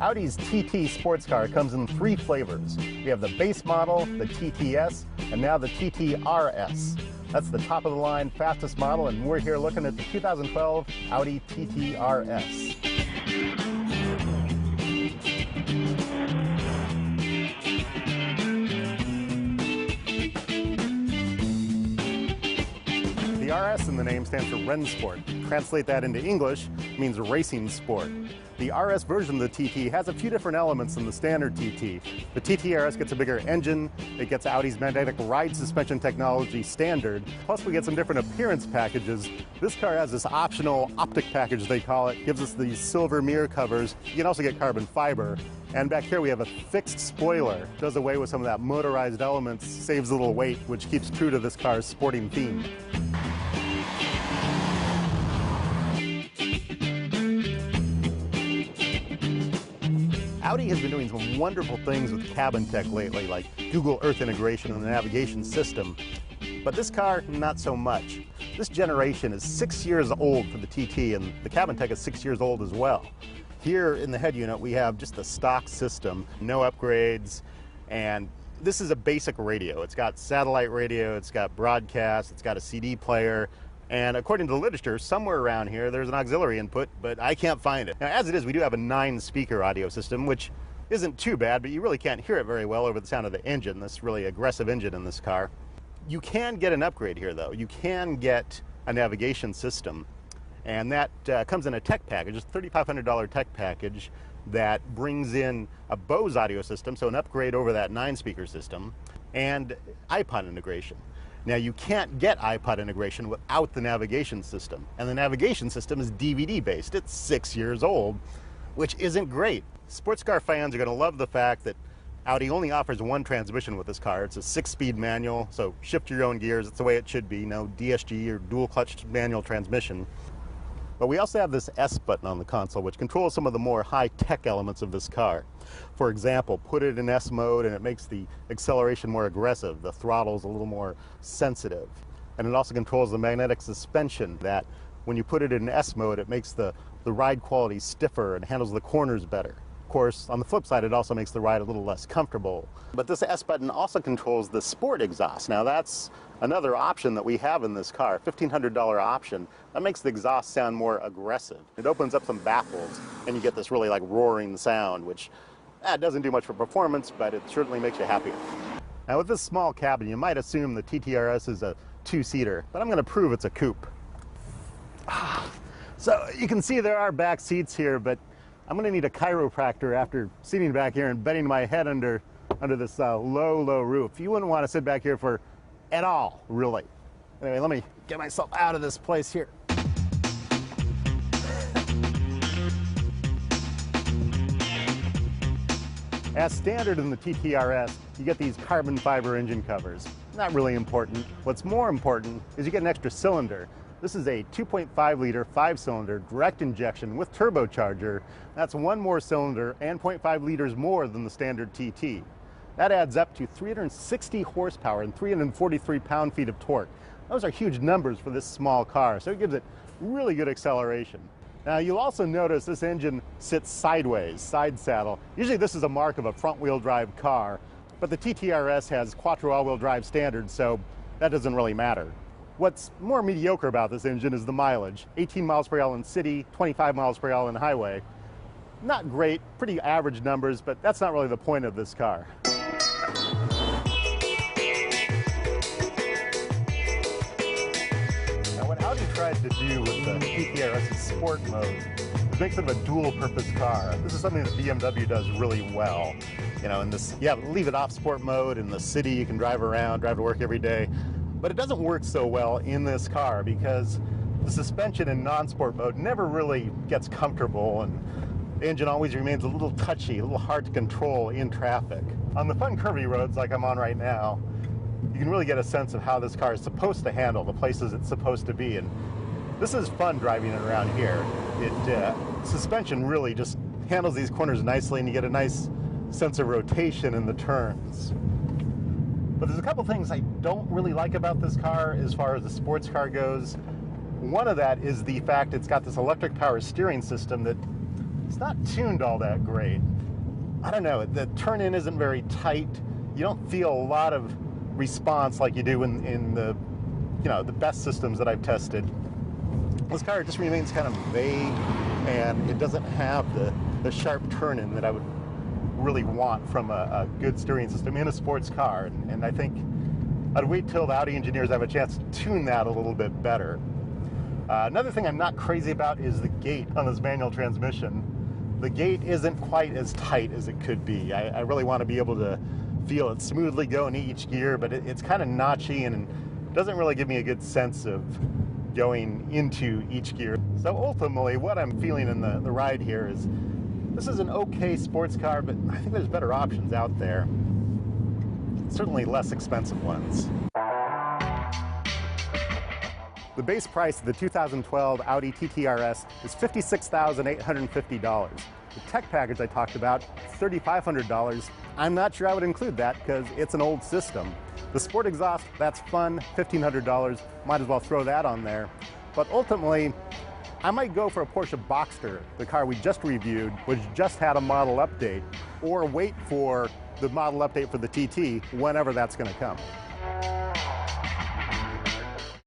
Audi's TT sports car comes in 3 flavors. We have the base model, the TTS, and now the TT RS. That's the top of the line, fastest model, and we're here looking at the 2012 Audi TT RS. The RS in the name stands for Rennsport. Translate that into English, it means racing sport. The RS version of the TT has a few different elements than the standard TT. The TT RS gets a bigger engine, it gets Audi's magnetic ride suspension technology standard, plus we get some different appearance packages. This car has this optional optic package, they call it, gives us these silver mirror covers. You can also get carbon fiber. And back here we have a fixed spoiler. Does away with some of that motorized elements, saves a little weight, which keeps true to this car's sporting theme. Audi has been doing some wonderful things with cabin tech lately, like Google Earth integration and the navigation system. But this car, not so much. This generation is 6 years old for the TT, and the cabin tech is 6 years old as well. Here in the head unit, we have just the stock system, no upgrades, and this is a basic radio. It's got satellite radio, it's got broadcast, it's got a CD player, and according to the literature, somewhere around here there's an auxiliary input, but I can't find it. Now, as it is, we do have a 9-speaker audio system, which isn't too bad, but you really can't hear it very well over the sound of the engine, this really aggressive engine in this car. You can get an upgrade here, though. You can get a navigation system, and that comes in a tech package, a $3,500 tech package that brings in a Bose audio system, so an upgrade over that 9-speaker system, and iPod integration. Now, you can't get iPod integration without the navigation system, and the navigation system is DVD-based. It's 6 years old, which isn't great. Sports car fans are going to love the fact that Audi only offers one transmission with this car. It's a 6-speed manual, so shift your own gears. It's the way it should be. No DSG or dual-clutch manual transmission. But we also have this S button on the console, which controls some of the more high-tech elements of this car. For example, put it in S mode and it makes the acceleration more aggressive. The throttle's a little more sensitive. And it also controls the magnetic suspension that when you put it in S mode, it makes the ride quality stiffer and handles the corners better. Of course, on the flip side, it also makes the ride a little less comfortable. But this S button also controls the sport exhaust. Now that's another option that we have in this car, $1,500 option. That makes the exhaust sound more aggressive. It opens up some baffles and you get this really like roaring sound, which doesn't do much for performance, but it certainly makes you happier. Now with this small cabin, you might assume the TTRS is a 2-seater, but I'm going to prove it's a coupe. So you can see there are back seats here, but I'm going to need a chiropractor after sitting back here and bending my head under this low roof. You wouldn't want to sit back here for at all, really. Anyway, let me get myself out of this place here. As standard in the TTRS, you get these carbon fiber engine covers. Not really important. What's more important is you get an extra cylinder. This is a 2.5-liter 5-cylinder direct injection with turbocharger. That's one more cylinder and 0.5 liters more than the standard TT. That adds up to 360 horsepower and 343 pound-feet of torque. Those are huge numbers for this small car, so it gives it really good acceleration. Now, you'll also notice this engine sits sideways, side saddle. Usually this is a mark of a front-wheel drive car, but the TTRS has quattro all-wheel drive standard, so that doesn't really matter. What's more mediocre about this engine is the mileage. 18 miles per gallon in city, 25 miles per gallon in highway. Not great, pretty average numbers, but that's not really the point of this car. Now, what Audi tried to do with the TTRS's sport mode is make sort of a dual-purpose car. This is something that BMW does really well. You know, in this, leave it off sport mode. In the city, you can drive around, drive to work every day. But it doesn't work so well in this car because the suspension in non-sport mode never really gets comfortable, and the engine always remains a little touchy, a little hard to control in traffic. On the fun curvy roads like I'm on right now, you can really get a sense of how this car is supposed to handle the places it's supposed to be, and this is fun driving it around here. Suspension really just handles these corners nicely, and you get a nice sense of rotation in the turns. But there's a couple things I don't really like about this car as far as the sports car goes. One of that is the fact it's got this electric power steering system that it's not tuned all that great. I don't know, the turn-in isn't very tight. You don't feel a lot of response like you do in the, the best systems that I've tested. This car just remains kind of vague, and it doesn't have the sharp turn-in that I would really want from a good steering system in a sports car. And I think I'd wait till the Audi engineers have a chance to tune that a little bit better. Another thing I'm not crazy about is the gate on this manual transmission. The gate isn't quite as tight as it could be. I really want to be able to feel it smoothly go in each gear, but it's kind of notchy and doesn't really give me a good sense of going into each gear. So ultimately, what I'm feeling in the ride here is this is an okay sports car, but I think there's better options out there. Certainly less expensive ones. The base price of the 2012 Audi TT RS is $56,850. The tech package I talked about, $3,500. I'm not sure I would include that because it's an old system. The sport exhaust, that's fun, $1,500. Might as well throw that on there. But ultimately, I might go for a Porsche Boxster, the car we just reviewed, which just had a model update, or wait for the model update for the TT whenever that's going to come.